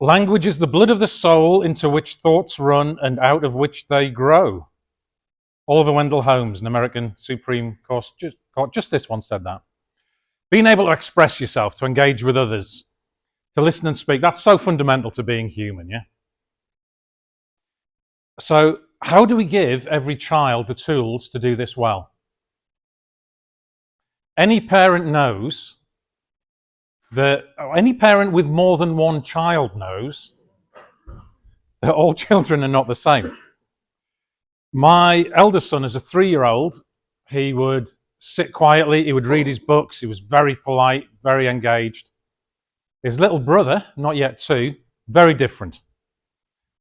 Language is the blood of the soul into which thoughts run and out of which they grow. Oliver Wendell Holmes, an American Supreme Court Justice, once said that. Being able to express yourself, to engage with others, to listen and speak, that's so fundamental to being human, yeah? So how do we give every child the tools to do this well? Any parent knows that, any parent with more than one child knows that all children are not the same. My eldest son, as a 3-year-old, he would sit quietly, he would read his books, he was very polite, very engaged. His little brother, not yet 2, very different.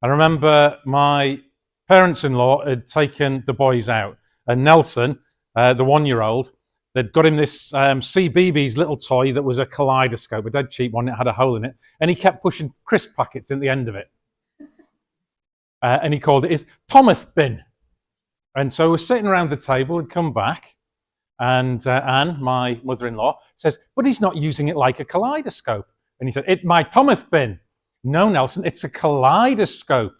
I remember my parents-in-law had taken the boys out, and Nelson, the 1-year-old, they'd got him this CBeebies little toy that was a kaleidoscope, a dead cheap one, it had a hole in it, and he kept pushing crisp packets in the end of it. And he called it his Thomas bin. And so we're sitting around the table, and come back, and Anne, my mother-in-law, says, but he's not using it like a kaleidoscope. And he said, it's my Thomas bin. No, Nelson, it's a kaleidoscope.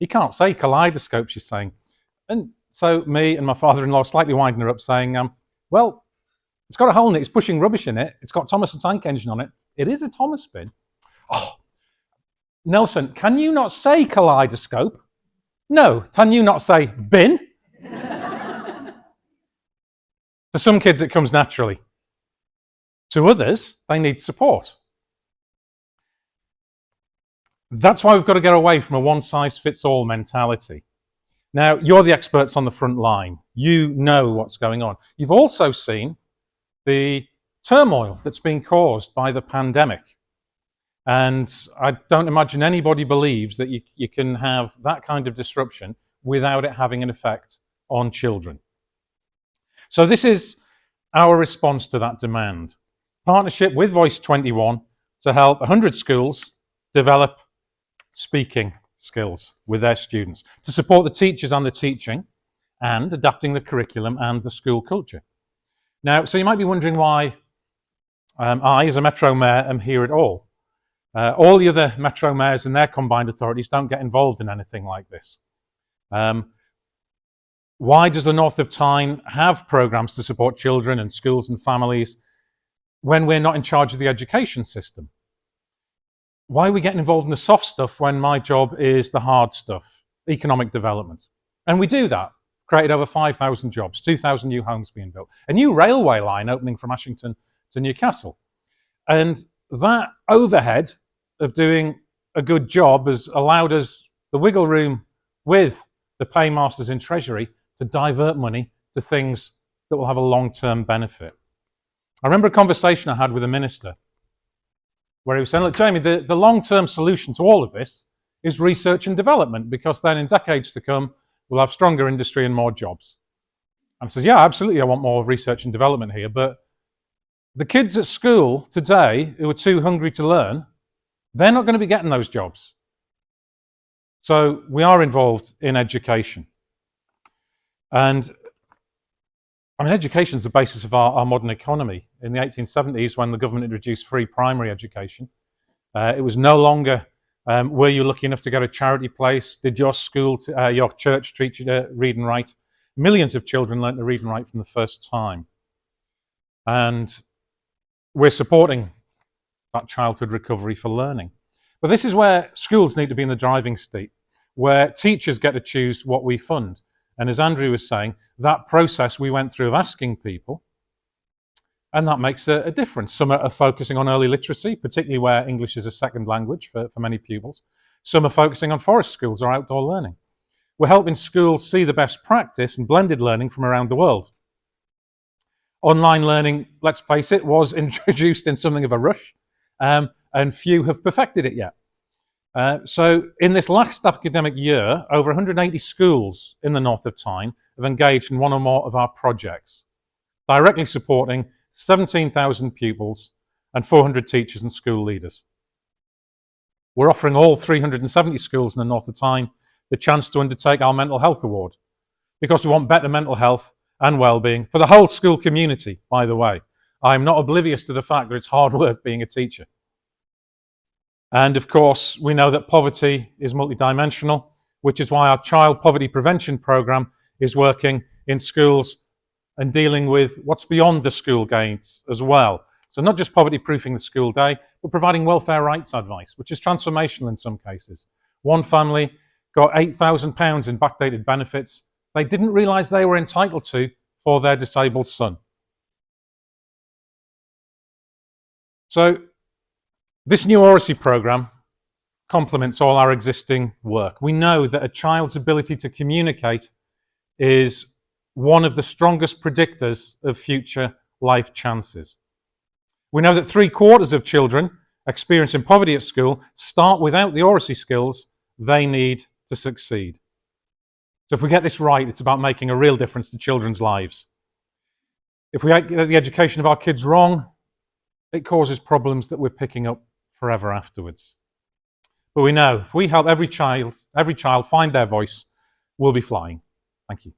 You can't say kaleidoscope, she's saying. And so me and my father-in-law slightly winding her up, saying, well, it's got a hole in it, it's pushing rubbish in it, it's got Thomas the Tank Engine on it. It is a Thomas bin. Oh, Nelson, can you not say kaleidoscope? No, can you not say bin? For some kids, it comes naturally. To others, they need support. That's why we've got to get away from a one-size-fits-all mentality. Now, you're the experts on the front line. You know what's going on. You've also seen the turmoil that's been caused by the pandemic. And I don't imagine anybody believes that you can have that kind of disruption without it having an effect on children. So this is our response to that demand. Partnership with Voice 21 to help 100 schools develop speaking skills with their students, to support the teachers and the teaching, and adapting the curriculum and the school culture. Now, so you might be wondering why I, as a Metro Mayor, am here at all. All the other Metro Mayors and their combined authorities don't get involved in anything like this. Why does the North of Tyne have programs to support children and schools and families when we're not in charge of the education system? Why are we getting involved in the soft stuff when my job is the hard stuff, economic development? And we do that. Created over 5,000 jobs, 2,000 new homes being built, a new railway line opening from Ashington to Newcastle. And that overhead of doing a good job has allowed us the wiggle room with the paymasters in Treasury to divert money to things that will have a long-term benefit. I remember a conversation I had with a minister where he was saying, look, Jamie, the long-term solution to all of this is research and development, because then in decades to come, we'll have stronger industry and more jobs. And I says, yeah, absolutely, I want more research and development here, but the kids at school today who are too hungry to learn, they're not going to be getting those jobs. So we are involved in education. And I mean, education is the basis of our modern economy. In the 1870s, when the government introduced free primary education, it was no longer, were you lucky enough to get a charity place? Did your school, your church teach you to read and write? Millions of children learnt to read and write from the first time. And we're supporting that childhood recovery for learning. But this is where schools need to be in the driving seat, where teachers get to choose what we fund. And as Andrew was saying, that process we went through of asking people, and that makes a difference. Some are focusing on early literacy, particularly where English is a second language for many pupils. Some are focusing on forest schools or outdoor learning. We're helping schools see the best practice and blended learning from around the world. Online learning, let's face it, was introduced in something of a rush, and few have perfected it yet. So in this last academic year, over 180 schools in the North of Tyne have engaged in one or more of our projects, directly supporting 17,000 pupils and 400 teachers and school leaders. We're offering all 370 schools in the North of Tyne the chance to undertake our Mental Health Award, because we want better mental health and well-being for the whole school community, by the way. I'm not oblivious to the fact that it's hard work being a teacher. And of course, we know that poverty is multidimensional, which is why our child poverty prevention program is working in schools and dealing with what's beyond the school gates as well. So not just poverty proofing the school day, but providing welfare rights advice, which is transformational in some cases. One family got £8,000 in backdated benefits they didn't realise they were entitled to for their disabled son. So this new Oracy programme complements all our existing work. We know that a child's ability to communicate is one of the strongest predictors of future life chances. We know that 3/4 of children experiencing poverty at school start without the Oracy skills they need to succeed. So if we get this right, it's about making a real difference to children's lives. If we get the education of our kids wrong, it causes problems that we're picking up forever afterwards. But we know if we help every child find their voice, we'll be flying. Thank you.